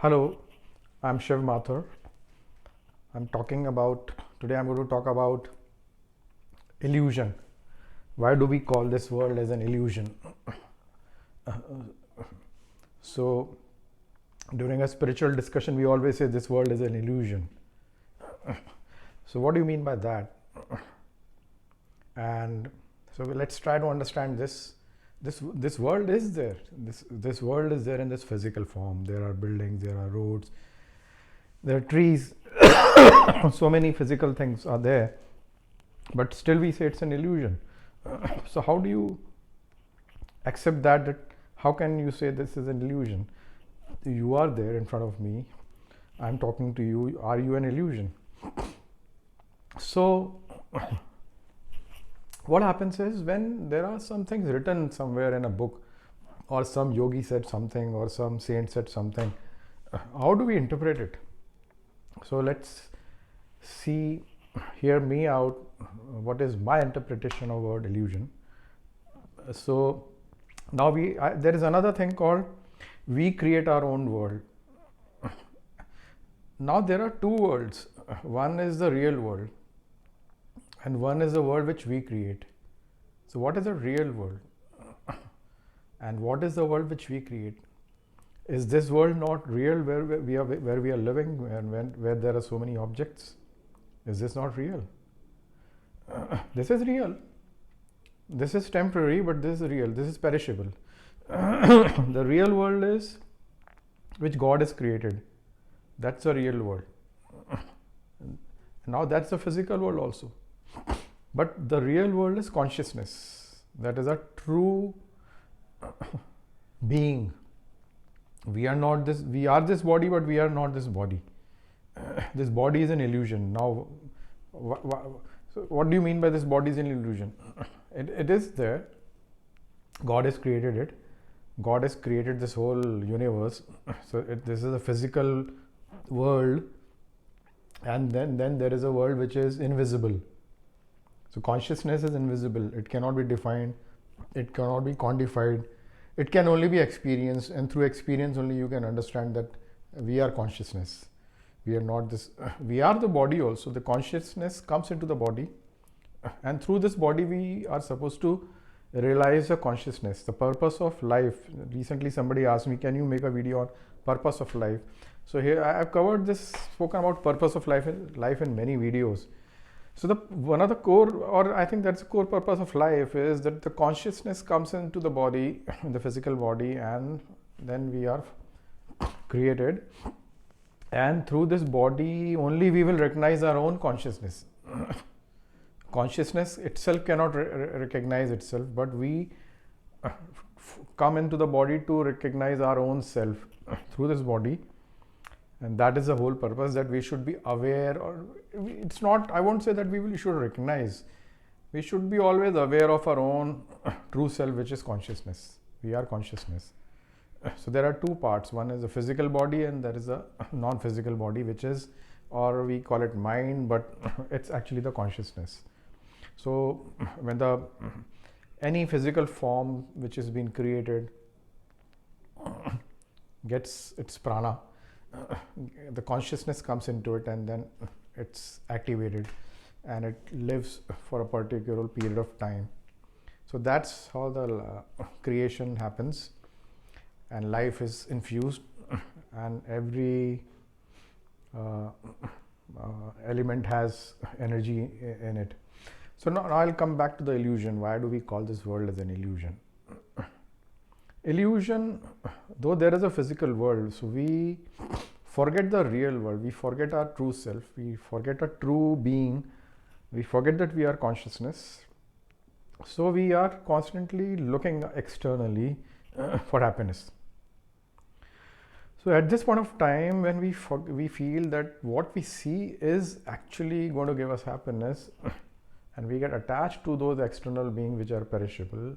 Hello, I'm Shiv Mathur. Today I'm going to talk about illusion. Why do we call this world as an illusion? So, during a spiritual discussion, we always say this world is an illusion. So, what do you mean by that? And so, let's try to understand this. This world is there. This world is there in this physical form. There are buildings, there are roads, there are trees. So many physical things are there, but still we say it's an illusion. So how do you accept that? How can you say this is an illusion? You are there in front of me. I'm talking to you. Are you an illusion? So what happens is, when there are some things written somewhere in a book, or some yogi said something, or some saint said something, how do we interpret it? So let's hear me out. What is my interpretation of word illusion? So now there is another thing called we create our own world. Now there are two worlds. One is the real world, and one is the world which we create. So what is the real world? And what is the world which we create? Is this world not real, where we are living, and where there are so many objects? Is this not real? This is real. This is temporary, but this is real. This is perishable. The real world is which God has created. That's the real world. Now that's the physical world also. But the real world is consciousness. That is a true being. We are not this. We are this body, but we are not this body. This body is an illusion. Now, so what do you mean by this body is an illusion? It is there. God has created it. God has created this whole universe. So this is a physical world, and then there is a world which is invisible. So consciousness is invisible. It cannot be defined. It cannot be quantified. It can only be experienced, and through experience only you can understand that we are consciousness. We are not this. We are the body also. The consciousness comes into the body, and through this body we are supposed to realize the consciousness, the purpose of life. Recently somebody asked me, can you make a video on purpose of life? So here I have covered this, spoken about purpose of life in many videos. So one of the core, or I think that's the core purpose of life, is that the consciousness comes into the body, the physical body, and then we are created. And through this body only we will recognize our own consciousness. Consciousness itself cannot recognize itself, but we come into the body to recognize our own self through this body. And that is the whole purpose, that we should be aware, or it's not, I won't say that we should recognize. We should be always aware of our own true self, which is consciousness. We are consciousness. So there are two parts. One is the physical body, and there is a non-physical body, which is, or we call it mind, but it's actually the consciousness. So when any physical form which has been created gets its prana, the consciousness comes into it, and then it's activated, and it lives for a particular period of time. So that's how the creation happens, and life is infused, and every element has energy in it. So now I'll come back to the illusion. Why do we call this world as an illusion? Illusion, though there is a physical world, so we forget the real world. We forget our true self. We forget a true being. We forget that we are consciousness. So we are constantly looking externally for happiness. So at this point of time, when we feel that what we see is actually going to give us happiness, and we get attached to those external beings which are perishable,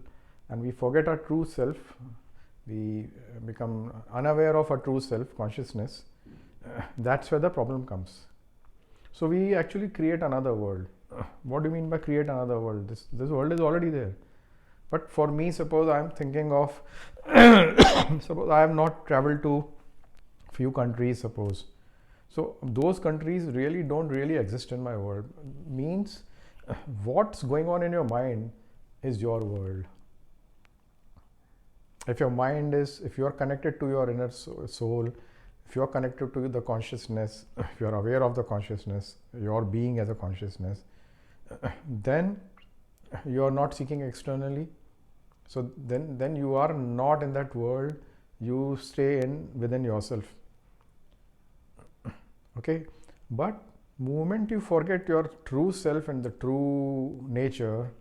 and we forget our true self, we become unaware of our true self, consciousness, that's where the problem comes. So we actually create another world. What do you mean by create another world? This world is already there. But for me, suppose I am thinking of, suppose I have not traveled to few countries, suppose. So those countries really don't really exist in my world. Means what's going on in your mind is your world. If your mind is, if you are connected to your inner soul, if you are connected to the consciousness, if you are aware of the consciousness, your being as a consciousness, then you are not seeking externally. So then you are not in that world. You stay within yourself. Okay, but moment you forget your true self and the true nature,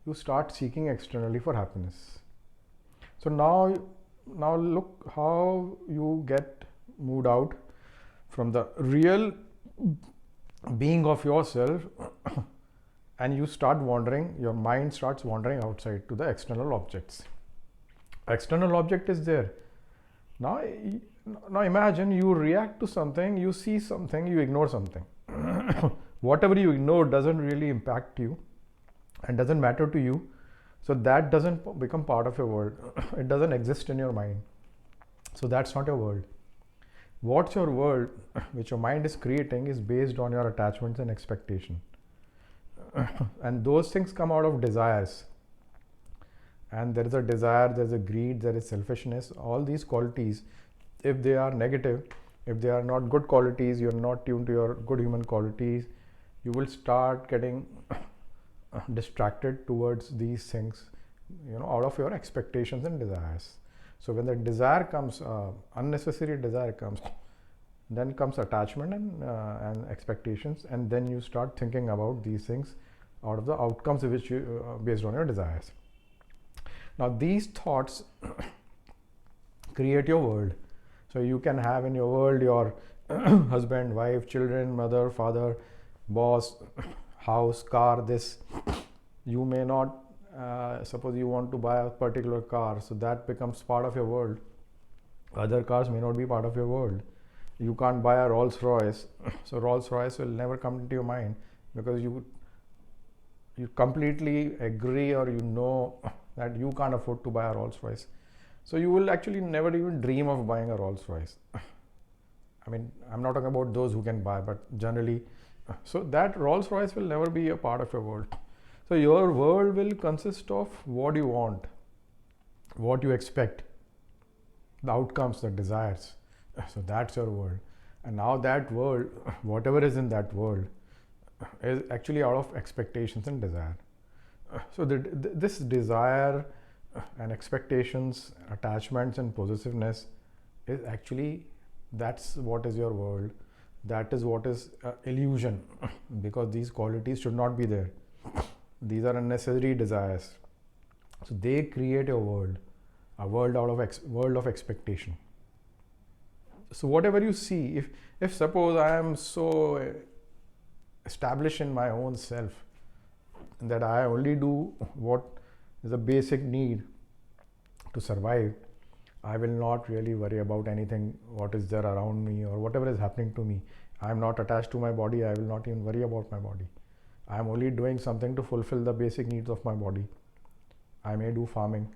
you start seeking externally for happiness. So now look how you get moved out from the real being of yourself and you start wandering, your mind starts wandering outside to the external objects. External object is there. Now imagine you react to something, you see something, you ignore something. Whatever you ignore doesn't really impact you and doesn't matter to you. So that doesn't become part of your world. It doesn't exist in your mind. So that's not your world. What's your world, which your mind is creating, is based on your attachments and expectation. And those things come out of desires. And there is a desire, there is a greed, there is selfishness. All these qualities, if they are negative, if they are not good qualities, you're not tuned to your good human qualities, you will start getting distracted towards these things, out of your expectations and desires. So when the desire comes, unnecessary desire comes, then comes attachment and expectations, and then you start thinking about these things out of the outcomes which you based on your desires. Now these thoughts create your world. So you can have in your world your husband, wife, children, mother, father, boss, house, car, this. You may not, suppose you want to buy a particular car, so that becomes part of your world. Other cars may not be part of your world. You can't buy a Rolls Royce, so Rolls Royce will never come into your mind because you completely agree, or that you can't afford to buy a Rolls Royce. So you will actually never even dream of buying a Rolls Royce. I mean, I'm not talking about those who can buy, but generally, so that Rolls Royce will never be a part of your world. So your world will consist of what you want, what you expect, the outcomes, the desires. So that's your world. And now that world, whatever is in that world, is actually out of expectations and desire. So this desire and expectations, attachments and possessiveness is actually, that's what is your world. That is what is illusion, because these qualities should not be there. These are unnecessary desires. So they create a world out of world of expectation. So whatever you see, if suppose I am so established in my own self that I only do what is a basic need to survive, I will not really worry about anything, what is there around me or whatever is happening to me. I am not attached to my body. I will not even worry about my body. I am only doing something to fulfill the basic needs of my body. I may do farming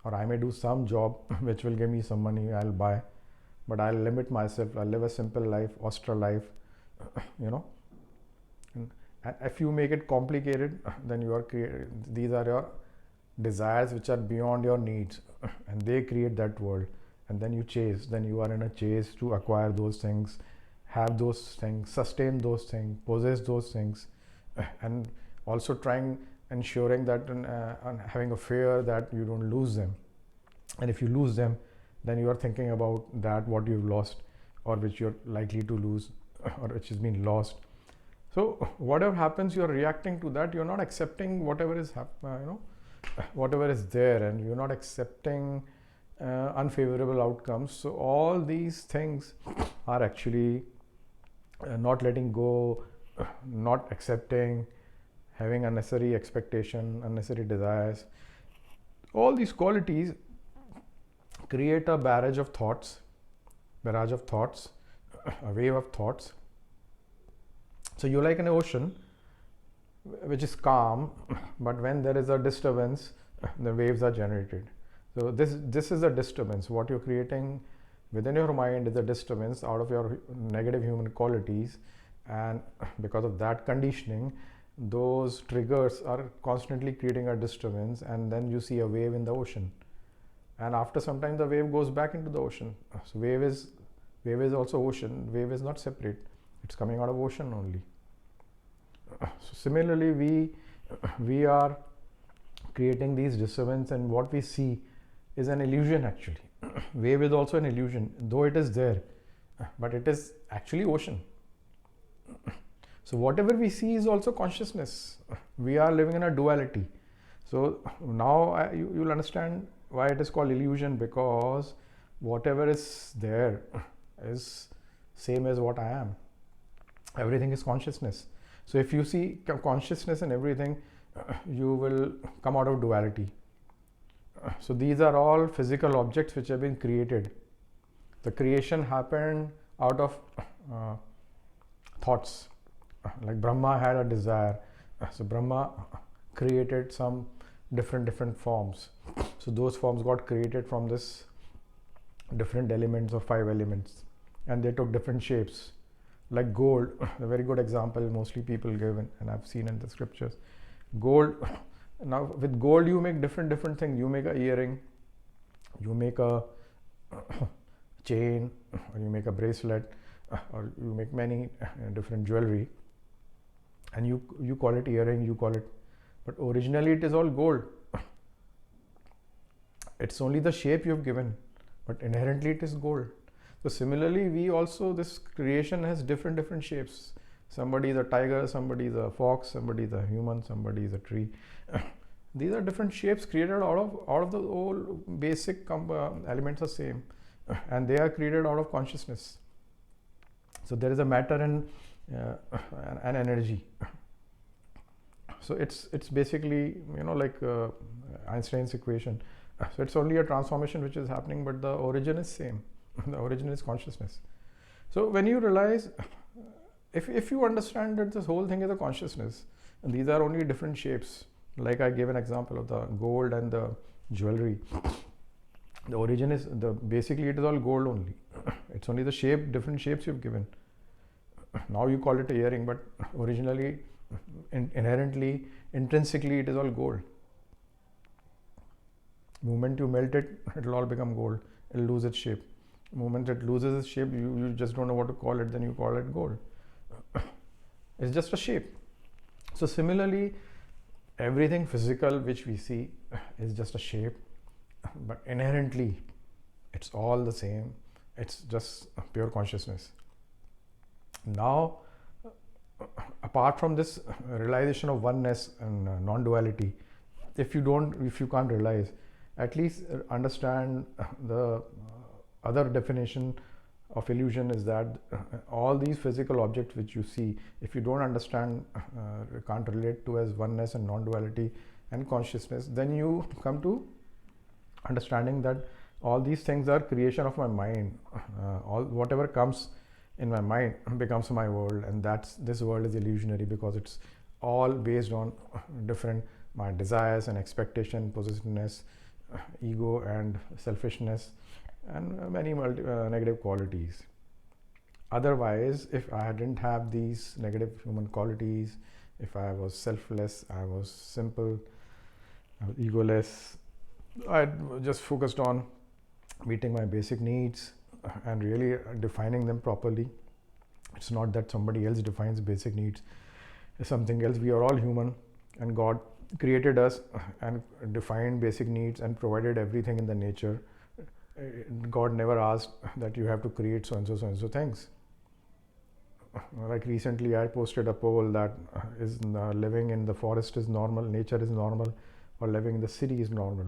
or I may do some job which will give me some money, I'll buy, but I'll limit myself. I'll live a simple life, austere life, And if you make it complicated, then you are these are your desires which are beyond your needs, and they create that world. And then you chase, then you are in a chase to acquire those things, have those things, sustain those things, possess those things, and also ensuring that and having a fear that you don't lose them. And if you lose them, then you are thinking about that what you've lost, or which you're likely to lose, or which has been lost. So whatever happens, you're reacting to that. You're not accepting whatever is whatever is there, and you're not accepting unfavorable outcomes. So all these things are actually not letting go, not accepting, having unnecessary expectation, unnecessary desires. All these qualities create a barrage of thoughts, a wave of thoughts. So you're like an ocean which is calm, but when there is a disturbance, the waves are generated. So this is a disturbance. What you're creating Within your mind is a disturbance out of your negative human qualities, and because of that conditioning, those triggers are constantly creating a disturbance, and then you see a wave in the ocean, and after some time the wave goes back into the ocean. So wave is also ocean. Wave is not separate, it's coming out of ocean only. So similarly, we are creating these disturbance, and what we see is an illusion actually. Wave is also an illusion, though it is there, but it is actually ocean. So whatever we see is also consciousness. We are living in a duality. So now you'll understand why it is called illusion, because whatever is there is same as what I am. Everything is consciousness. So if you see consciousness in everything, you will come out of duality. So these are all physical objects which have been created. The creation happened out of thoughts. Like Brahma had a desire, so Brahma created some different forms. So those forms got created from this different elements of 5 elements, and they took different shapes. Like gold, a very good example mostly people give, and I've seen in the scriptures. Gold, now with gold you make different things. You make a earring, you make a chain, or you make a bracelet, or you make many different jewelry, and you call it earring, you call it, but originally it is all gold. It's only the shape you've given, but inherently it is gold. So similarly, we also, this creation has different shapes. Somebody is a tiger, somebody is a fox, somebody is a human, somebody is a tree. These are different shapes created out of the whole basic elements are same, and they are created out of consciousness. So there is a matter and an energy. So it's basically, like Einstein's equation. So it's only a transformation which is happening, but the origin is same. The origin is consciousness. So when you realize, if you understand that this whole thing is a consciousness, and these are only different shapes, like I gave an example of the gold and the jewelry. The origin is basically it is all gold only. It's only the shape, different shapes you've given. Now you call it a earring, but originally, inherently, intrinsically, it is all gold. The moment you melt it, it will all become gold. It will lose its shape. The moment it loses its shape, you just don't know what to call it, then you call it gold. It's just a shape. So similarly, everything physical which we see is just a shape, but inherently, it's all the same. It's just pure consciousness. Now, apart from this realization of oneness and non-duality, if you can't realize, at least understand the other definition of illusion is that all these physical objects which you see, if you don't understand, can't relate to as oneness and non-duality and consciousness, then you come to understanding that all these things are creation of my mind. All whatever comes in my mind becomes my world, and this world is illusionary because it's all based on different my desires and expectation, possessiveness, ego and selfishness, and many negative qualities. Otherwise, if I didn't have these negative human qualities, if I was selfless, I was simple, I was egoless, I just focused on meeting my basic needs and really defining them properly. It's not that somebody else defines basic needs, it's something else. We are all human, and God created us and defined basic needs and provided everything in the nature. God never asked that you have to create so and so things. Like recently I posted a poll that is living in the forest is normal, nature is normal, or living in the city is normal.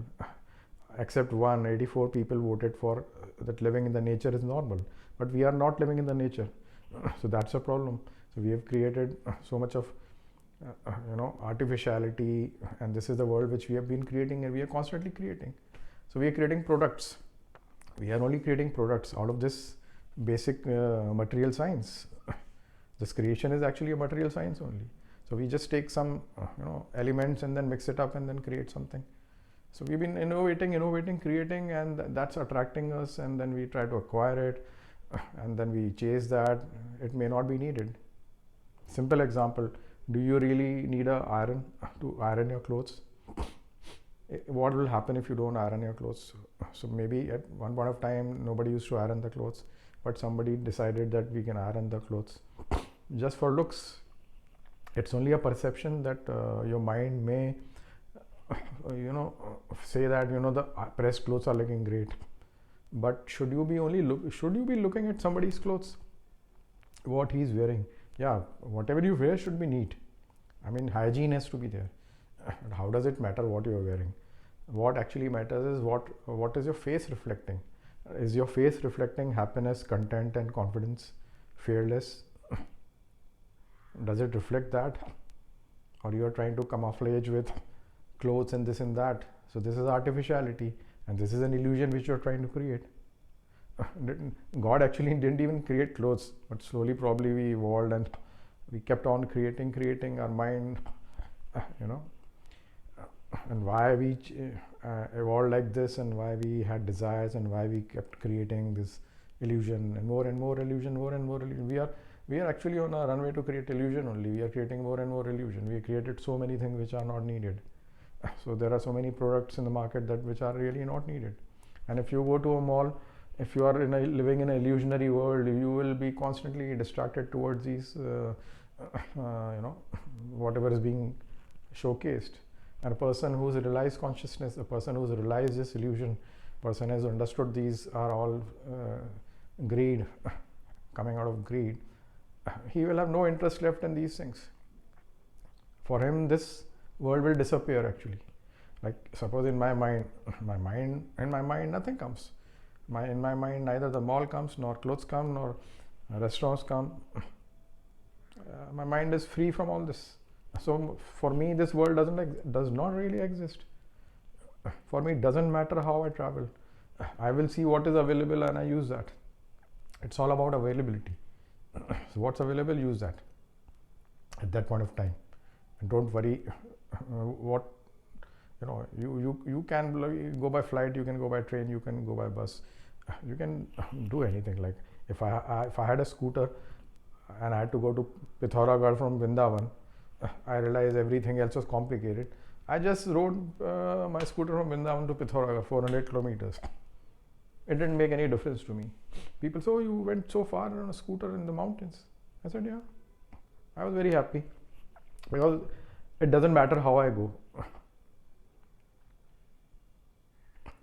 Except 84 people voted for that living in the nature is normal, but we are not living in the nature. So that's a problem. So we have created so much of artificiality, and this is the world which we have been creating, and we are constantly creating. So we are creating products. We are only creating products out of this basic material science. This creation is actually a material science only. So we just take some elements and then mix it up and then create something. So we've been innovating, creating, and that's attracting us, and then we try to acquire it, and then we chase that. It may not be needed. Simple example, do you really need a iron to iron your clothes? What will happen if you don't iron your clothes? So maybe at one point of time nobody used to iron the clothes, but somebody decided that we can iron the clothes just for looks. It's only a perception that your mind may say that the pressed clothes are looking great, but should you be looking at somebody's clothes, what he's wearing? Yeah, whatever you wear should be neat. I mean, hygiene has to be there. How does it matter what you're wearing? What actually matters is what is your face reflecting? Is your face reflecting happiness, content, and confidence, fearless? Does it reflect that? Or you are trying to camouflage with clothes and this and that? So this is artificiality, and this is an illusion which you're trying to create. God actually didn't even create clothes, but slowly probably we evolved and we kept on creating our mind, and why we evolved like this, and why we had desires, and why we kept creating this illusion and more illusion, more and more illusion. We are actually on a runway to create illusion only. We are creating more and more illusion. We created so many things which are not needed. So there are so many products in the market which are really not needed. And if you go to a mall, if you are living in an illusionary world, you will be constantly distracted towards these whatever is being showcased. And a person who's realized consciousness, a person who's realized this illusion, person has understood these are all greed, coming out of greed, he will have no interest left in these things. For him, this world will disappear actually. Like suppose in my mind nothing comes. In my mind, neither the mall comes, nor clothes come, nor restaurants come. My mind is free from all this. So for me, this world does not really exist. For me, it doesn't matter how I travel. I will see what is available and I use that. It's all about availability. So what's available, use that at that point of time, and don't worry what you can go by flight, you can go by train, you can go by bus, you can do anything. Like if I had a scooter and I had to go to Pithoragarh from Vrindavan, I realized everything else was complicated. I just rode my scooter from Vrindavan to Pithoragarh, 400 kilometers. It didn't make any difference to me. People say, oh, you went so far on a scooter in the mountains. I said, yeah. I was very happy because it doesn't matter how I go.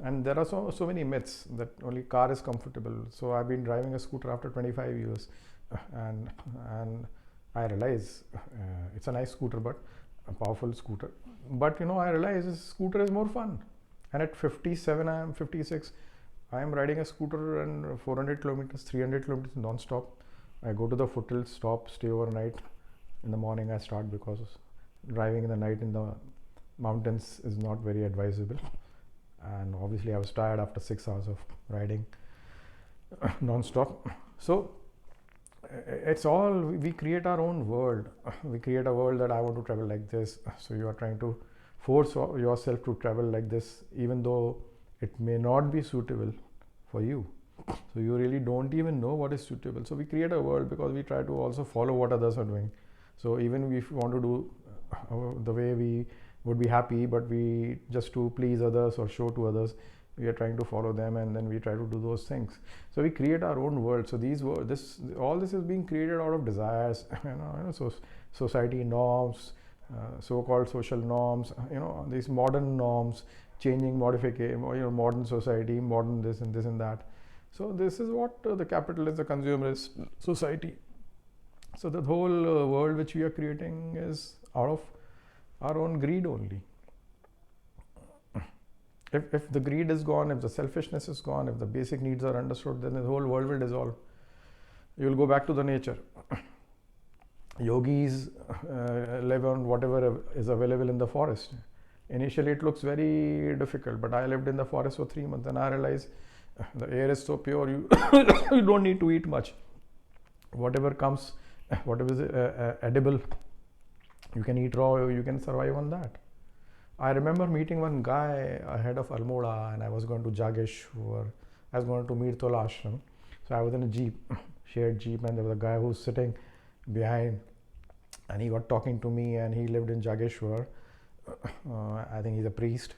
And there are so many myths that only car is comfortable. So I've been driving a scooter after 25 years, and I realize it's a nice scooter, but a powerful scooter. But I realize this scooter is more fun. And at 57, I am 56. I am riding a scooter and 400 kilometers, 300 kilometers non-stop. I go to the foothills, stop, stay overnight. In the morning I start, because driving in the night in the mountains is not very advisable. And obviously I was tired after 6 hours of riding non-stop. So it's all, we create our own world. We create a world that I want to travel like this. So you are trying to force yourself to travel like this, even though it may not be suitable for you. So you really don't even know what is suitable. So we create a world because we try to also follow what others are doing. So even if we want to do the way we would be happy, but we just to please others or show to others, we are trying to follow them, and then we try to do those things. So we create our own world. So all this is being created out of desires, so society norms, so-called social norms, these modern norms, changing, modification, modern society, modern this and that. So this is what the capitalist, the consumerist society. So the whole world which we are creating is out of our own greed only. If the greed is gone, if the selfishness is gone, if the basic needs are understood, then the whole world will dissolve. You will go back to the nature. Yogis live on whatever is available in the forest. Initially it looks very difficult, but I lived in the forest for 3 months and I realized the air is so pure, you you don't need to eat much. Whatever comes, whatever is edible, you can eat raw, you can survive on that. I remember meeting one guy ahead of Almora, and I was going to Jageshwar. I was going to meet Tola Ashram. So I was in a jeep, shared jeep, and there was a guy who was sitting behind, and he got talking to me, and he lived in Jageshwar. I think he's a priest.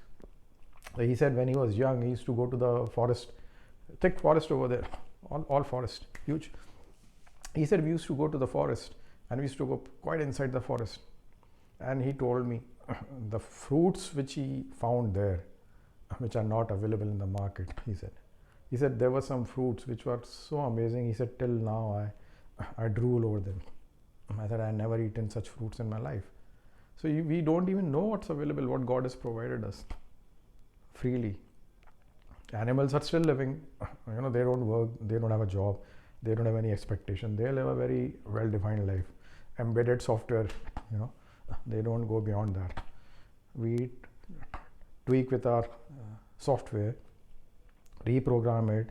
So he said when he was young, he used to go to the forest, thick forest over there, all forest, huge. He said we used to go to the forest, and we used to go quite inside the forest. And he told me the fruits which he found there, which are not available in the market, he said there were some fruits which were so amazing. He said till now I drool over them. I said I never eaten such fruits in my life. So we don't even know what's available, what God has provided us freely. Animals are still living, they don't work, they don't have a job, they don't have any expectation, they live a very well-defined life. Embedded software, they don't go beyond that. We tweak with our software, reprogram it,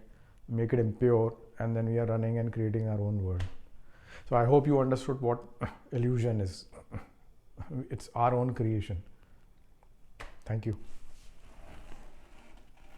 make it impure, and then we are running and creating our own world. So I hope you understood what illusion is. It's our own creation. Thank you.